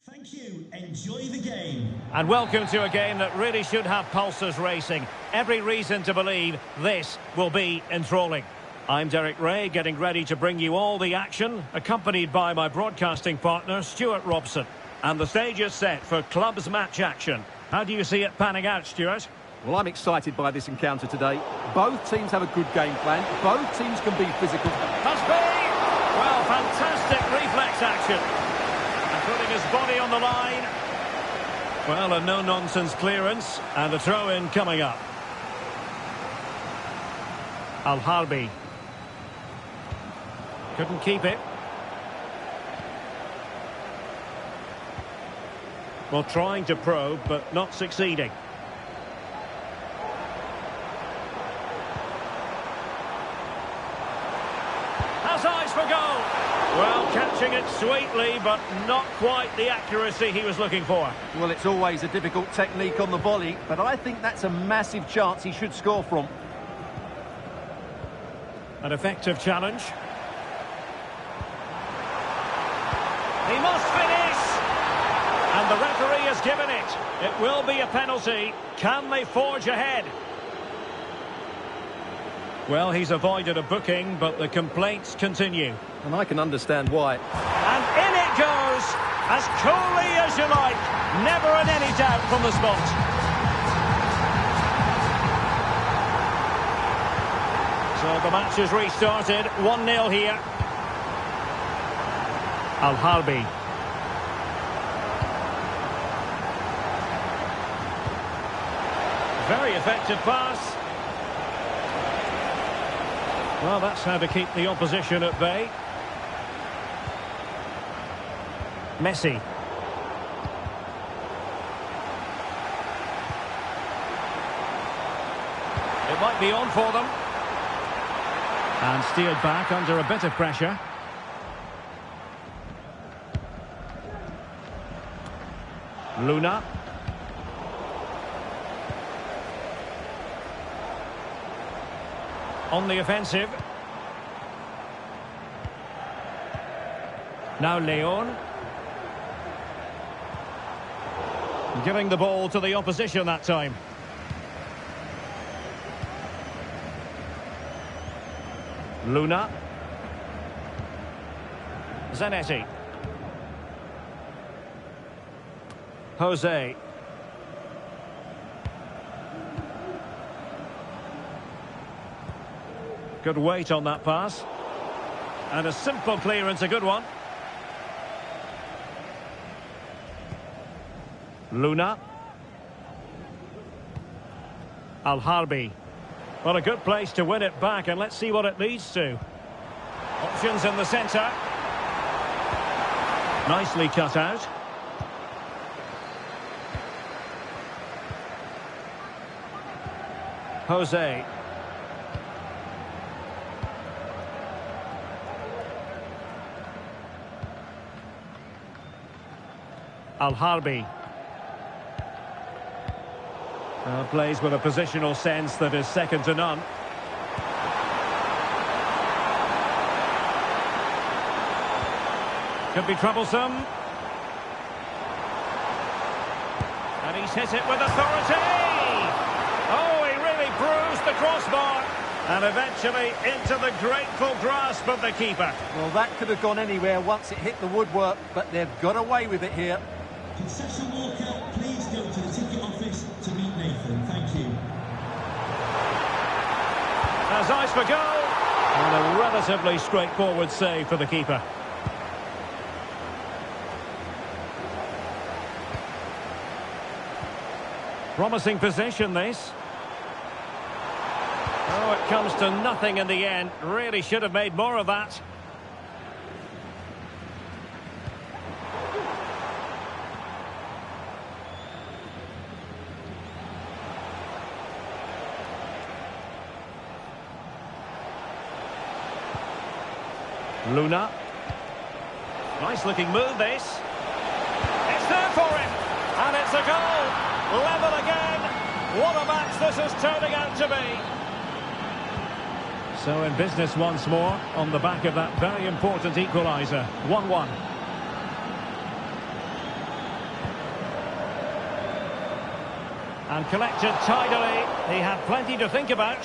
Thank you. Enjoy the game. And welcome to a game that really should have pulses racing. Every reason to believe this will be enthralling. I'm Derek Ray, getting ready to bring you all the action, accompanied by my broadcasting partner, Stuart Robson. And the stage is set for clubs match action. How do you see it panning out, Stuart? Well, I'm excited by this encounter today. Both teams have a good game plan. Both teams can be physical. Must be! Well, fantastic reflex action. And putting his body on the line. Well, a no-nonsense clearance. And a throw-in coming up. Al-Harbi. Couldn't keep it. Well, trying to probe, but not succeeding. Has eyes for goal. Well, catching it sweetly, but not quite the accuracy he was looking for. Well, it's always a difficult technique on the volley, but I think that's a massive chance he should score from. An effective challenge. He must finish! And the referee has given it. It will be a penalty. Can they forge ahead? Well, he's avoided a booking, but the complaints continue. And I can understand why. And in it goes, as coolly as you like. Never in any doubt from the spot. So the match is restarted. 1-0 here. Al-Harbi. Very effective pass. Well, that's how to keep the opposition at bay. Messi. It might be on for them. And steered back under a bit of pressure. Luna. On the offensive. Now Leon. Giving the ball to the opposition that time. Luna. Zanetti. Jose. Good weight on that pass. And a simple clearance, a good one. Luna. Al-Harbi. Well, a good place to win it back, and let's see what it leads to. Options in the centre. Nicely cut out. Jose. Al-Harbi. Plays with a positional sense that is second to none. Could be troublesome. And he's hit it with authority. Oh, he really bruised the crossbar. And eventually into the grateful grasp of the keeper. Well, that could have gone anywhere once it hit the woodwork, but they've got away with it here. Concession walkout, please go to the ticket office to meet Nathan. Thank you. Has eyes for goal. And a relatively straightforward save for the keeper. Promising position, this. Oh, it comes to nothing in the end. Really should have made more of that. Luna. Nice looking move, this. It's there for him. And it's a goal. Level again. What a match this is turning out to be. So in business once more on the back of that very important equaliser. 1-1. And collected tidily. He had plenty to think about.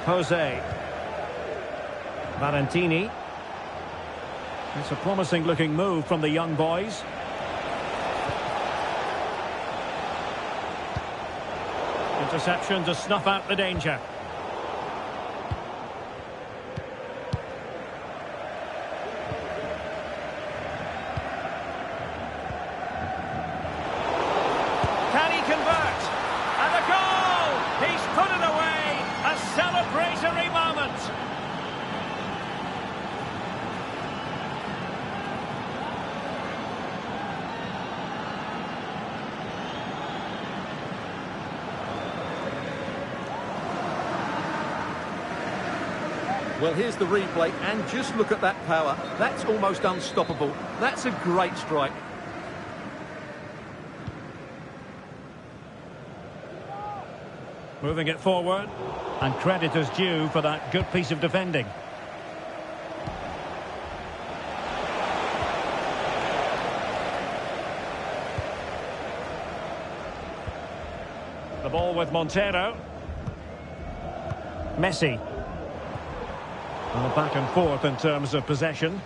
Jose. Valentini. It's a promising looking move from the young boys. Interception to snuff out the danger. Can he convert? And a goal! He's put it away! A celebratory moment! Well, here's the replay, and just look at that power. That's almost unstoppable. That's a great strike. Moving it forward, and credit is due for that good piece of defending. The ball with Montero. Messi. Well, back and forth in terms of possession.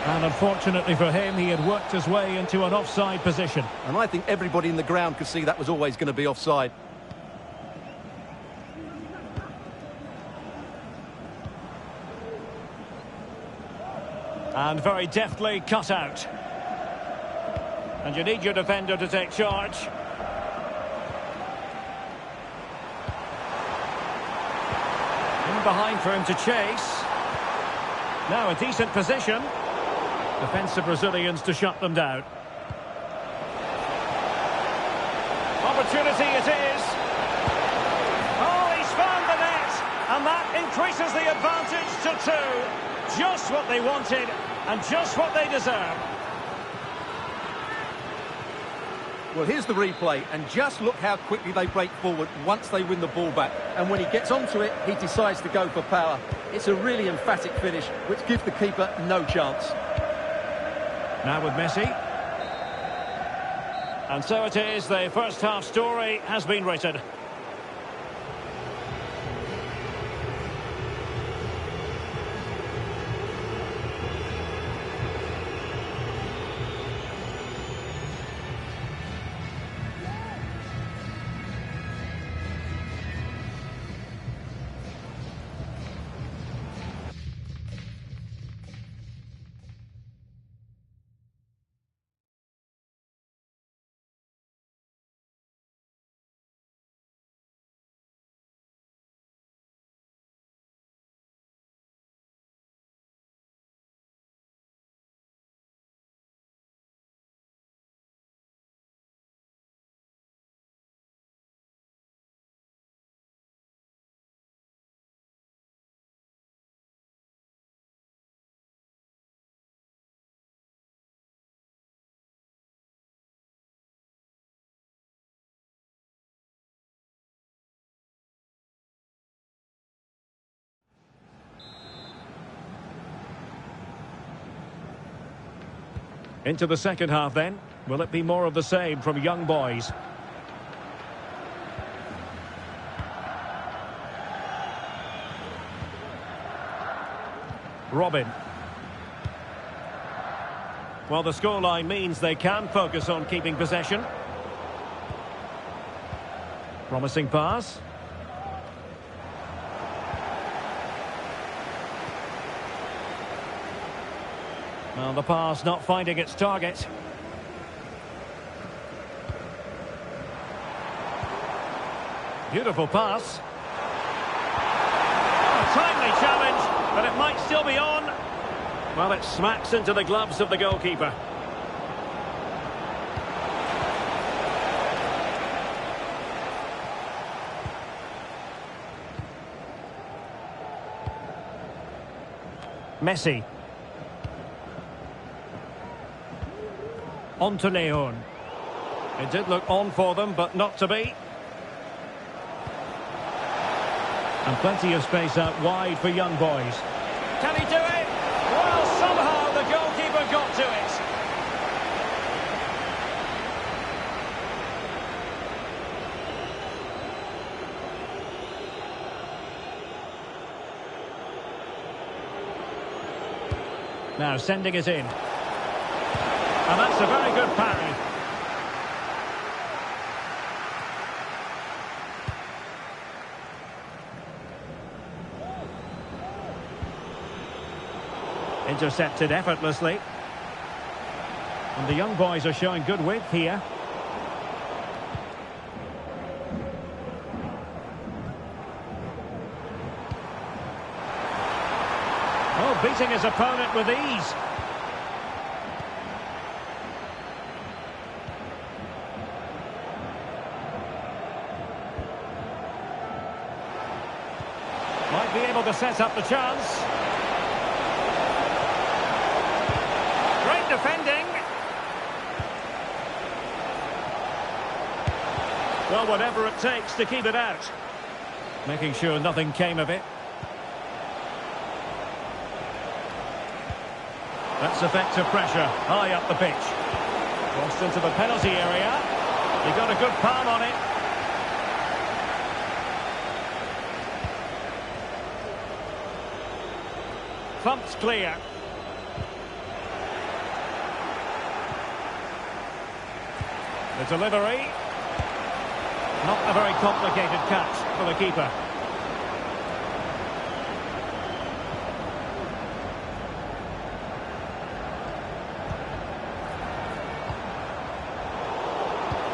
And unfortunately for him, he had worked his way into an offside position. And I think everybody in the ground could see that was always going to be offside. And very deftly cut out. And you need your defender to take charge. In behind for him to chase. Now a decent position. Defensive Brazilians to shut them down. Opportunity it is. Oh, he's found the net. And that increases the advantage to 2. Just what they wanted and just what they deserve. Well, here's the replay, and just look how quickly they break forward once they win the ball back. And when he gets onto it, he decides to go for power. It's a really emphatic finish, which gives the keeper no chance. Now with Messi. And so it is, the first half story has been written. Into the second half then. Will it be more of the same from young boys? Robin. Well, the scoreline means they can focus on keeping possession. Promising pass. Well, the pass not finding its target. Beautiful pass. A timely challenge, but it might still be on. Well, it smacks into the gloves of the goalkeeper. Messi. On to Leon. It did look on for them, but not to be. And plenty of space out wide for young boys. Can he do it? Well, somehow the goalkeeper got to it. Now sending it in. And that's a very good parry. Intercepted effortlessly. And the young boys are showing good width here. Oh, beating his opponent with ease. Might be able to set up the chance. Great defending. Well, whatever it takes to keep it out. Making sure nothing came of it. That's effective pressure, high up the pitch. Crossed into the penalty area. He got a good palm on it. Thumped clear. The delivery. Not a very complicated catch for the keeper.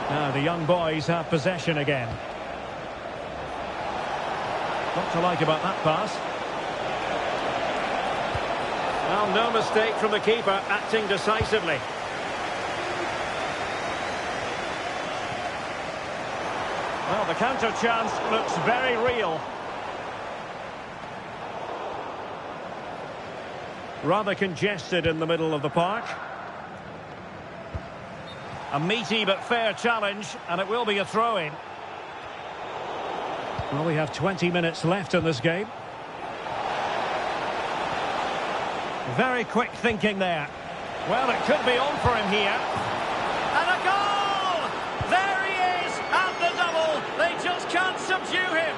Now the young boys have possession again. What to like about that pass? Well, no mistake from the keeper, acting decisively. Well, the counter chance looks very real. Rather congested in the middle of the park. A meaty but fair challenge, and it will be a throw-in. Well, we have 20 minutes left in this game. Very quick thinking there. Well, it could be on for him here. And a goal! There he is, at the double. They just can't subdue him.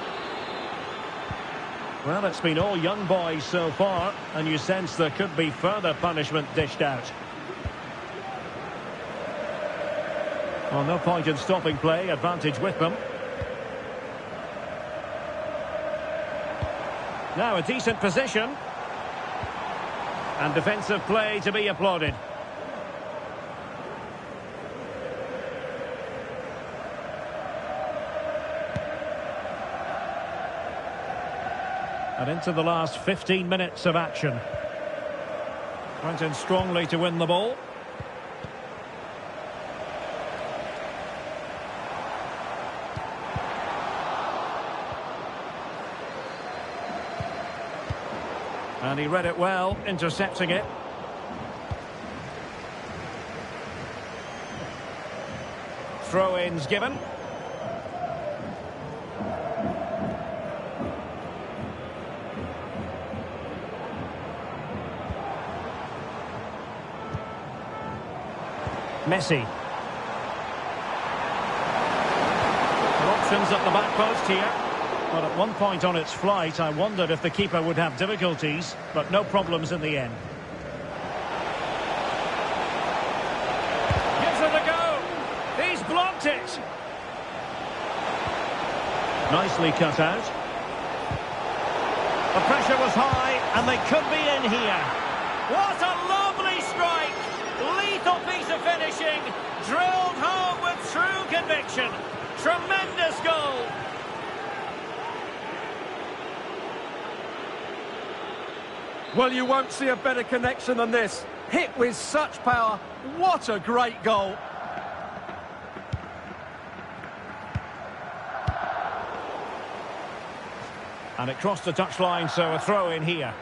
Well, it's been all young boys so far, and you sense there could be further punishment dished out. Well, no point in stopping play, advantage with them. Now a decent position. And defensive play to be applauded. And into the last 15 minutes of action. Went in strongly to win the ball. And he read it well, intercepting it. Throw-ins given. Messi. Options at the back post here. But at one point on its flight, I wondered if the keeper would have difficulties, but no problems in the end. Gives it a go. He's blocked it. Nicely cut out. The pressure was high, and they could be in here. What a lovely strike. Lethal piece of finishing. Drilled home with true conviction. Tremendous goal. Well, you won't see a better connection than this. Hit with such power. What a great goal. And it crossed the touchline, so a throw in here.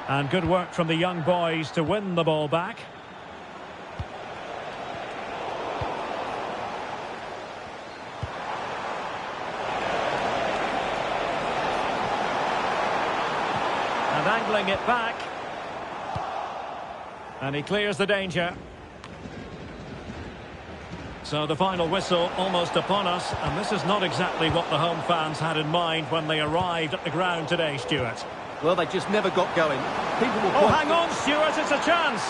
And good work from the young boys to win the ball back. And angling it back. And he clears the danger. So the final whistle almost upon us, and this is not exactly what the home fans had in mind when they arrived at the ground today, Stuart. Well, they just never got going. People will Oh, hang on, Stuart, it's a chance!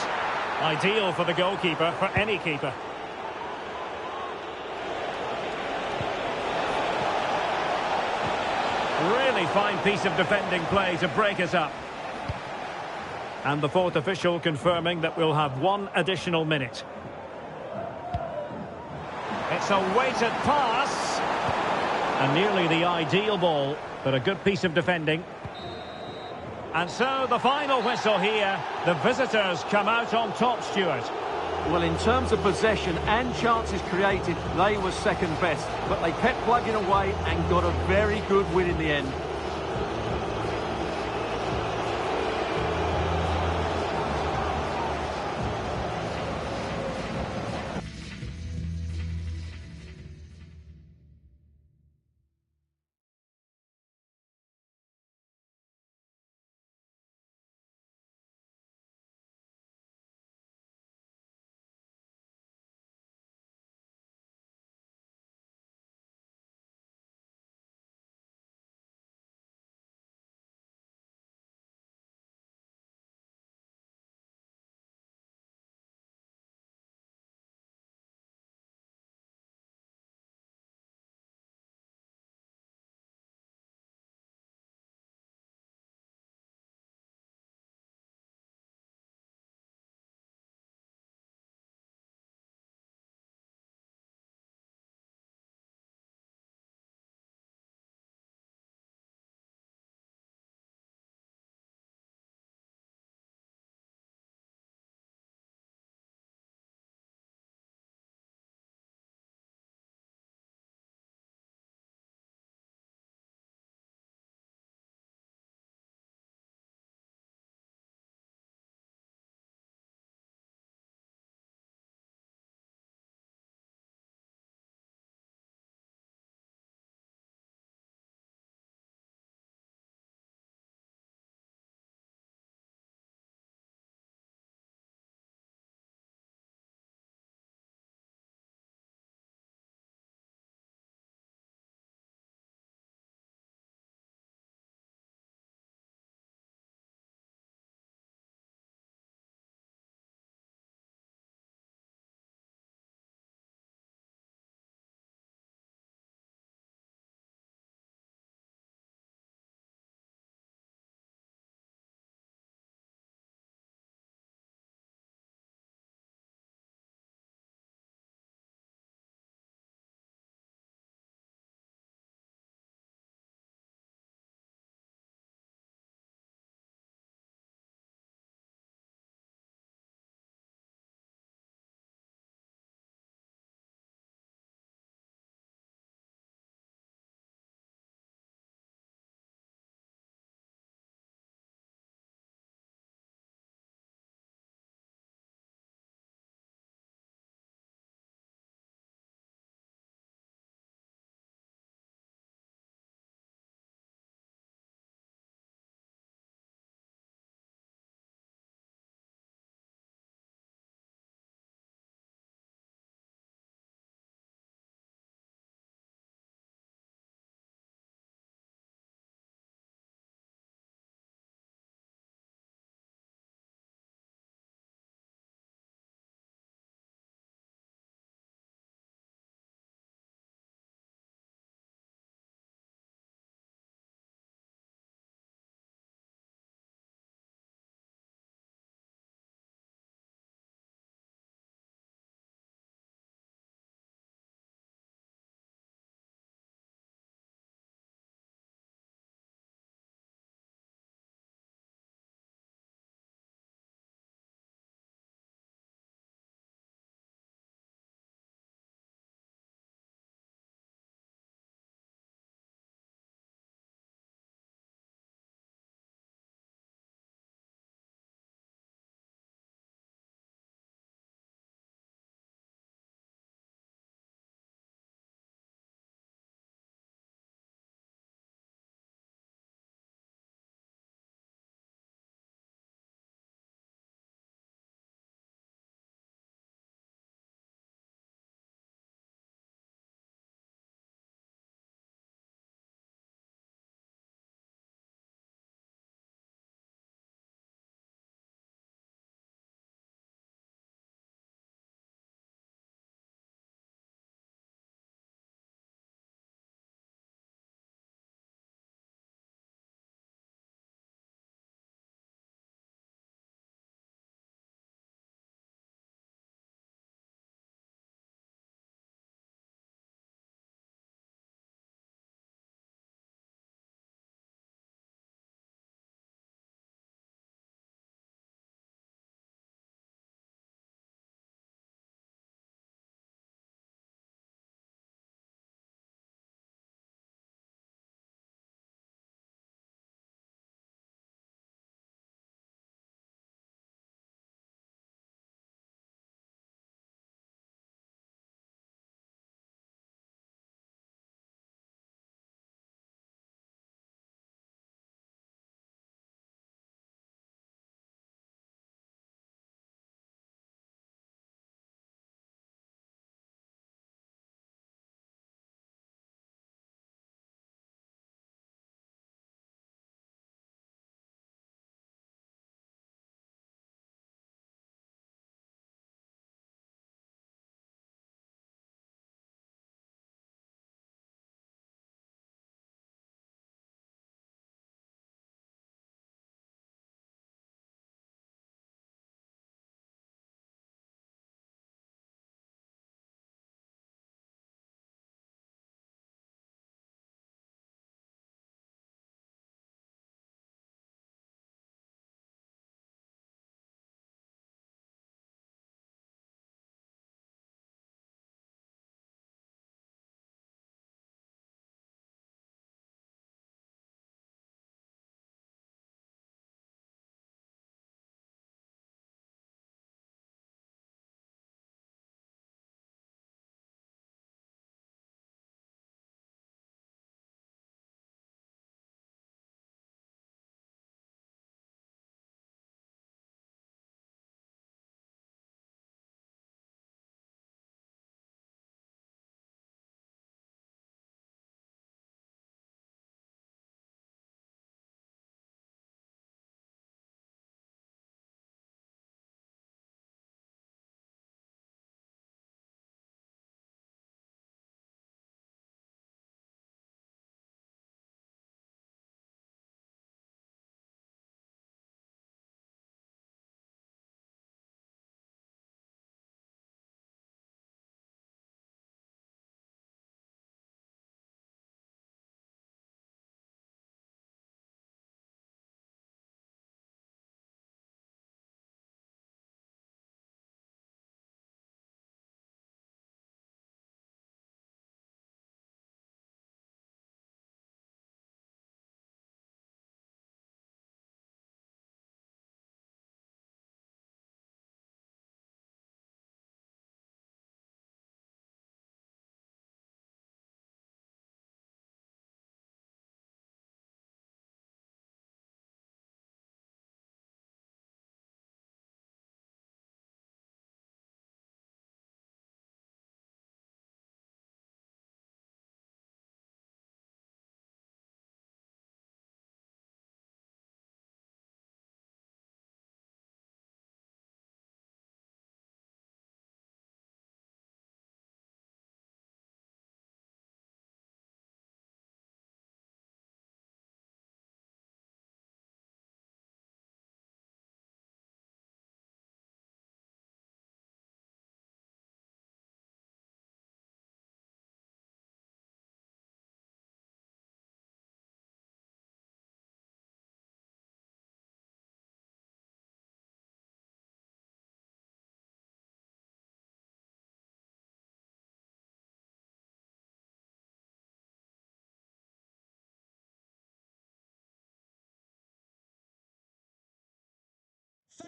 Ideal for the goalkeeper, for any keeper. Really fine piece of defending play to break us up. And the fourth official confirming that we'll have one additional minute. It's a weighted pass. And nearly the ideal ball, but a good piece of defending. And so the final whistle here. The visitors come out on top, Stuart. Well, in terms of possession and chances created, they were second best. But they kept plugging away and got a very good win in the end.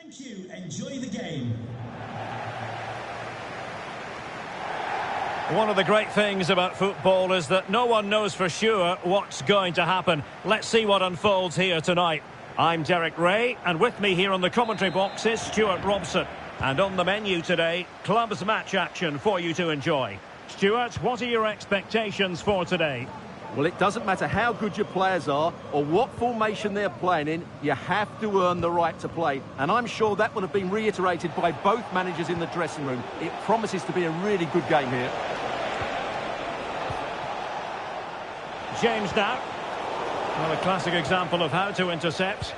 Thank you. Enjoy the game. One of the great things about football is that no one knows for sure what's going to happen. Let's see what unfolds here tonight. I'm Derek Ray, and with me here on the commentary box is Stuart Robson. And on the menu today, clubs match action for you to enjoy. Stuart, what are your expectations for today? Well, it doesn't matter how good your players are or what formation they're playing in, you have to earn the right to play. And I'm sure that would have been reiterated by both managers in the dressing room. It promises to be a really good game here. James now. Well, a classic example of how to intercept.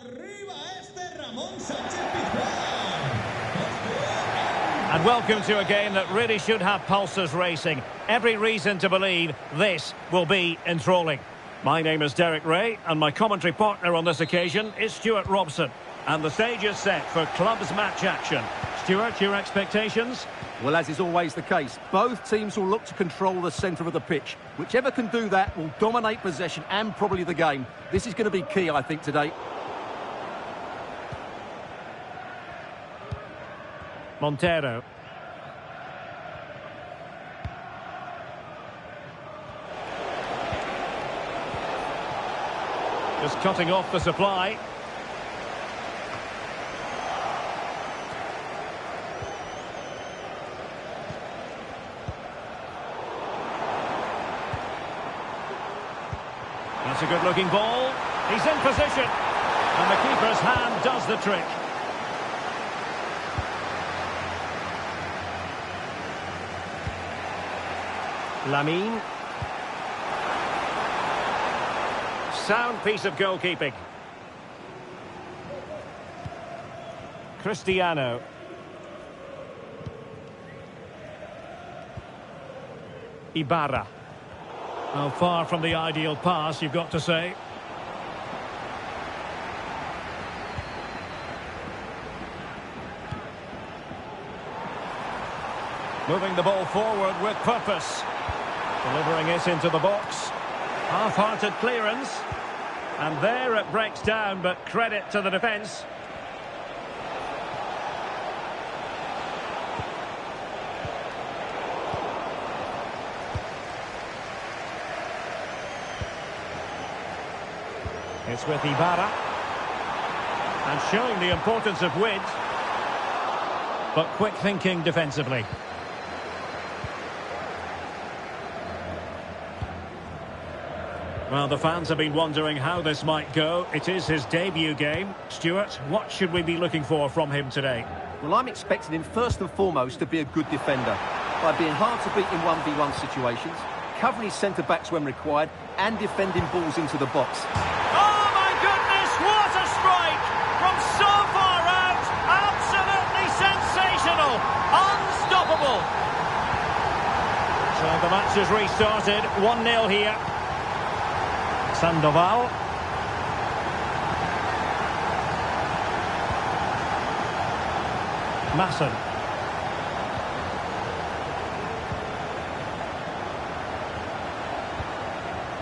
Arriba este Ramón Sánchez Pizjuán. And welcome to a game that really should have pulses racing. Every reason to believe this will be enthralling. My name is Derek Ray, and my commentary partner on this occasion is Stuart Robson. And the stage is set for clubs match action. Stuart, your expectations? Well, as is always the case, both teams will look to control the centre of the pitch. Whichever can do that will dominate possession and probably the game. This is going to be key, I think, today. Montero. Just cutting off the supply. That's a good-looking ball. He's in position. And the keeper's hand does the trick. Lamine. Sound piece of goalkeeping. Cristiano. Ibarra. Well, far from the ideal pass, you've got to say. Moving the ball forward with purpose. Delivering it into the box. Half-hearted clearance. And there it breaks down, but credit to the defence. It's with Ibarra. And showing the importance of width. But quick thinking defensively. Well, the fans have been wondering how this might go. It is his debut game. Stuart, what should we be looking for from him today? Well, I'm expecting him first and foremost to be a good defender by being hard to beat in 1v1 situations, covering his centre-backs when required, and defending balls into the box. Oh, my goodness, what a strike! From so far out, absolutely sensational! Unstoppable! So the match has restarted, 1-0 here. Sandoval. Masson.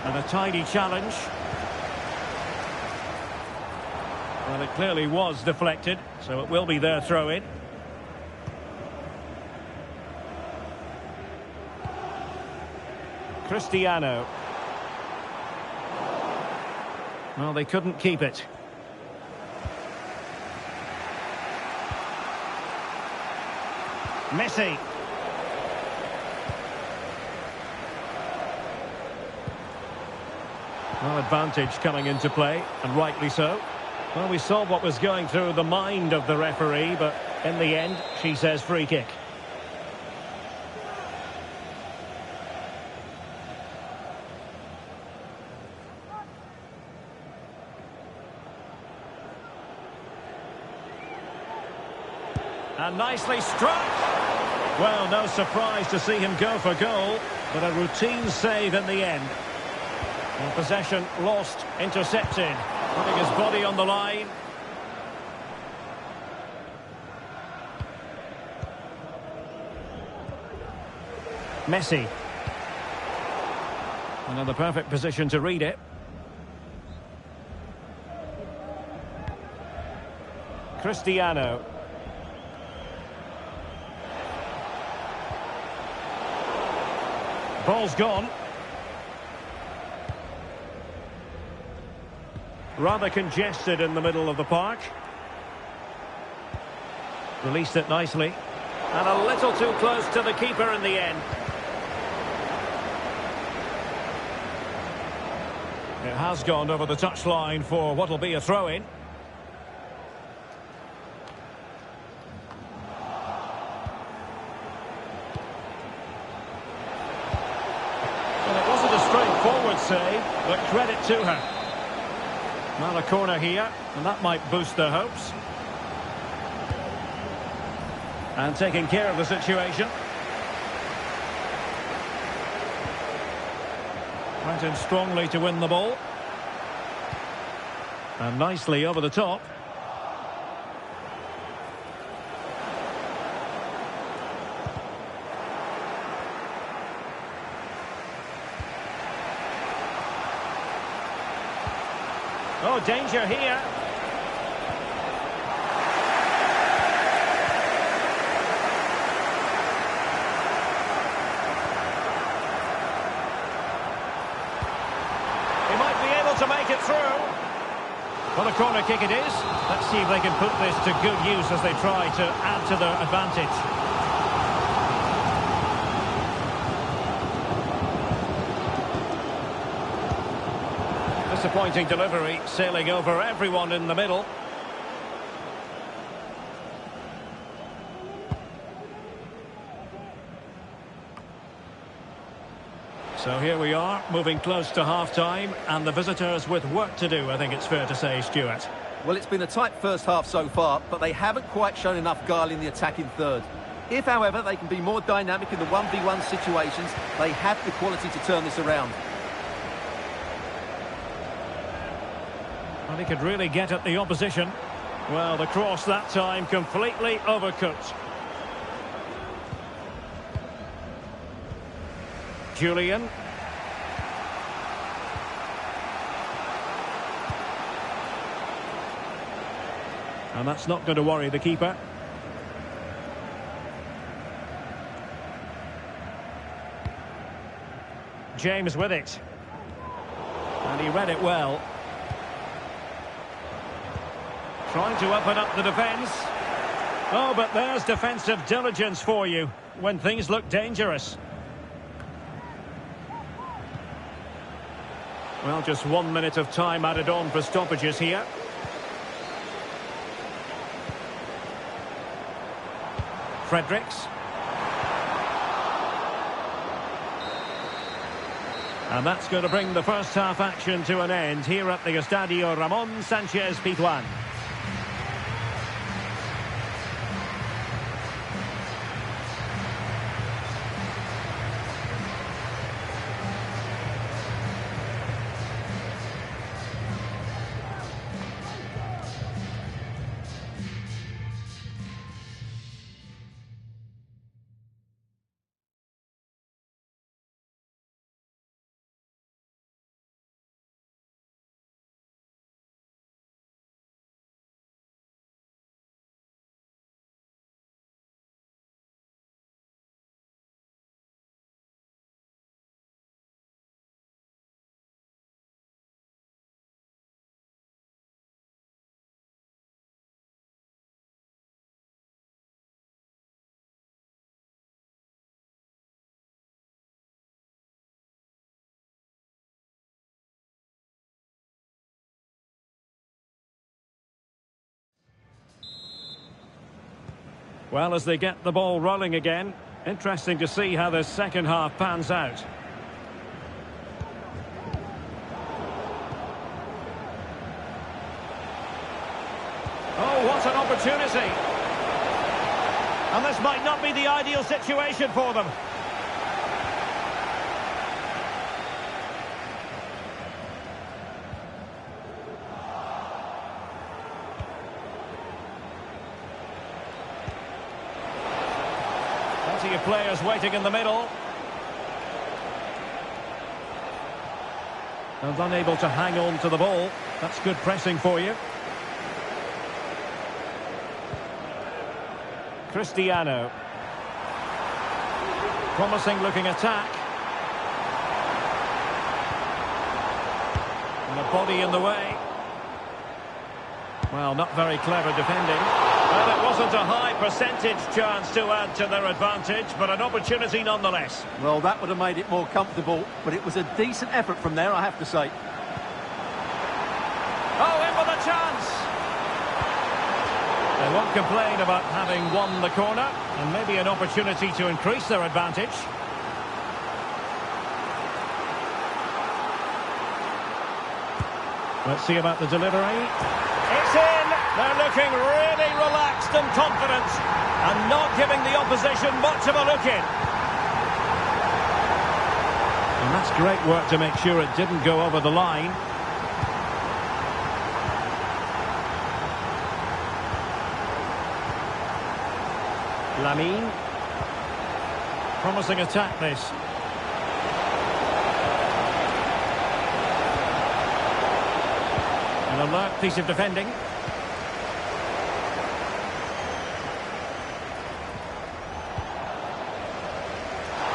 And a tidy challenge. Well, it clearly was deflected, so it will be their throw-in. Cristiano. Well, they couldn't keep it. Messi. Well, advantage coming into play, and rightly so. Well, we saw what was going through the mind of the referee, but in the end, she says free kick. And nicely struck. Well, no surprise to see him go for goal, but a routine save in the end. And possession lost, intercepted, putting his body on the line. Messi. Another perfect position to read it. Cristiano. Ball's gone. Rather congested in the middle of the park. Released it nicely. And a little too close to the keeper in the end. It has gone over the touchline for what will be a throw-in. Well, it wasn't a straightforward save, but credit to her. Well, a corner here, and that might boost their hopes. And taking care of the situation. Went in strongly to win the ball. And nicely over the top. Oh, danger here. He might be able to make it through. Well, a corner kick it is. Let's see if they can put this to good use as they try to add to their advantage. Disappointing delivery, sailing over everyone in the middle. So here we are, moving close to half-time, and the visitors with work to do, I think it's fair to say, Stuart. Well, it's been a tight first half so far, but they haven't quite shown enough guile in the attacking third. If, however, they can be more dynamic in the 1v1 situations, they have the quality to turn this around. Well, he could really get at the opposition. Well, the cross that time completely overcooked. Julian. And that's not going to worry the keeper. James with it. And he read it well. Trying to open up the defence. Oh, but there's defensive diligence for you when things look dangerous. Well, just 1 minute of time added on for stoppages here. Fredericks. And that's going to bring the first half action to an end here at the Estadio Ramón Sánchez Pizjuán. Well, as they get the ball rolling again, interesting to see how the second half pans out. Oh, what an opportunity! And this might not be the ideal situation for them. Plenty of players waiting in the middle. And unable to hang on to the ball. That's good pressing for you. Cristiano. Promising looking attack. And a body in the way. Well, not very clever defending. Well, it wasn't a high percentage chance to add to their advantage, but an opportunity nonetheless. Well, that would have made it more comfortable, but it was a decent effort from there, I have to say. Oh, in with a chance! They won't complain about having won the corner, and maybe an opportunity to increase their advantage. Let's see about the delivery. It's in! They're looking really relaxed and confident, and not giving the opposition much of a look in. And that's great work to make sure it didn't go over the line. Lamine. Promising attack, this. An alert piece of defending.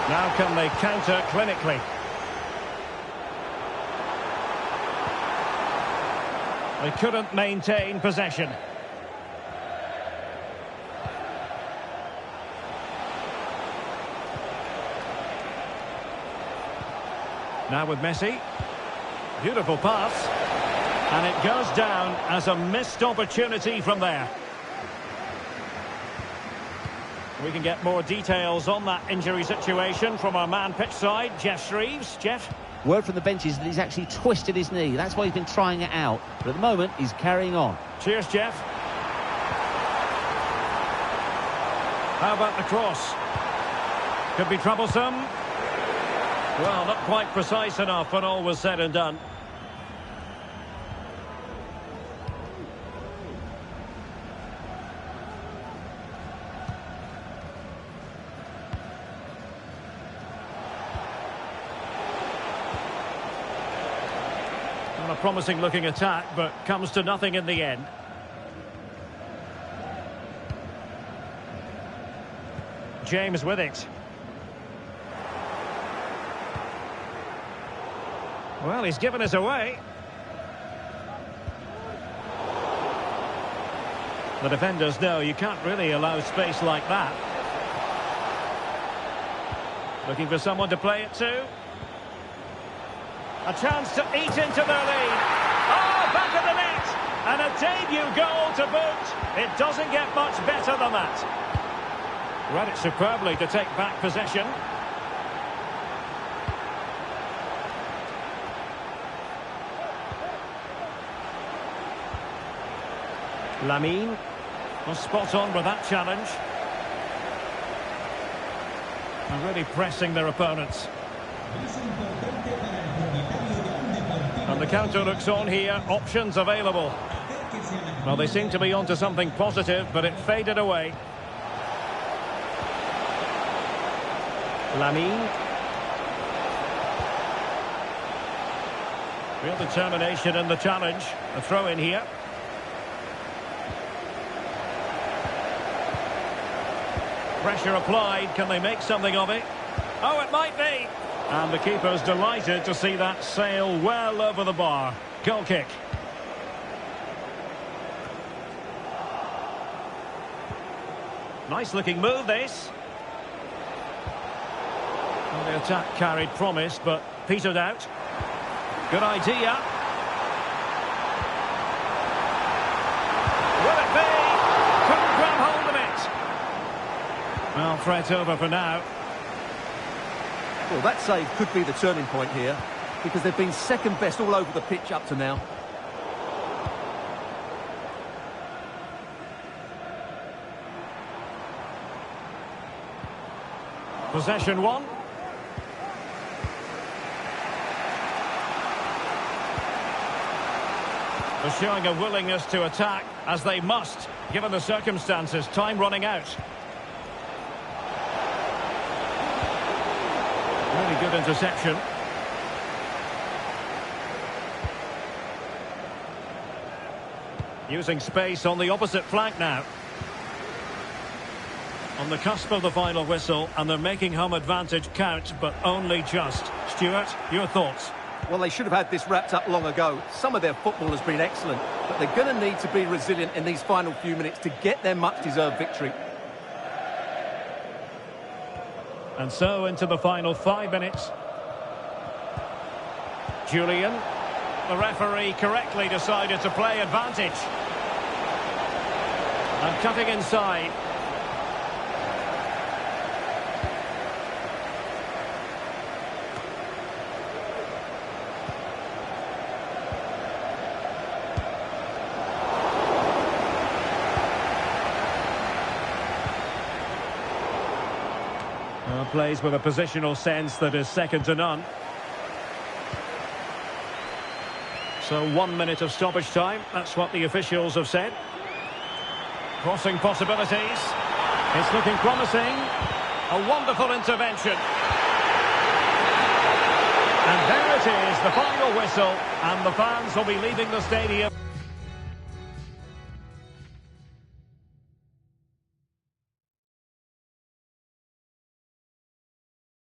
Now can they counter clinically? They couldn't maintain possession. Now with Messi. Beautiful pass. And it goes down as a missed opportunity from there. We can get more details on that injury situation from our man pitch side, Jeff Shreves. Jeff? Word from the bench is that he's actually twisted his knee. That's why he's been trying it out. But at the moment, he's carrying on. Cheers, Jeff. How about the cross? Could be troublesome. Well, not quite precise enough when all was said and done. Not a promising looking attack, but comes to nothing in the end. James with it. Well, he's given us away. The defenders know you can't really allow space like that. Looking for someone to play it to. A chance to eat into their lead. Oh, back of the net! And a debut goal to boot. It doesn't get much better than that. Read it superbly to take back possession. Lamine. Well, spot on with that challenge. And really pressing their opponents. And the counter looks on here. Options available. Well, they seem to be onto something positive, but it faded away. Lamine. Real determination in the challenge. A throw in here. Pressure applied. Can they make something of it? Oh, it might be. And the keeper's delighted to see that sail well over the bar. Goal kick. Nice looking move, this. Well, the attack carried promise, but petered out. Good idea. Will it be? Couldn't grab hold of it. Well, threat over for now. Well, that save could be the turning point here, because they've been second best all over the pitch up to now. Possession one. They're showing a willingness to attack, as they must, given the circumstances. Time running out. Really good interception. Using space on the opposite flank now. On the cusp of the final whistle, and they're making home advantage count, but only just. Stuart, your thoughts? Well, they should have had this wrapped up long ago. Some of their football has been excellent, but they're going to need to be resilient in these final few minutes to get their much-deserved victory. And so into the final 5 minutes. Julian. The referee correctly decided to play advantage. And cutting inside. plays with a positional sense that is second to none. So 1 minute of stoppage time, that's what the officials have said. Crossing possibilities. It's looking promising. A wonderful intervention. And there it is, the final whistle, and the fans will be leaving the stadium.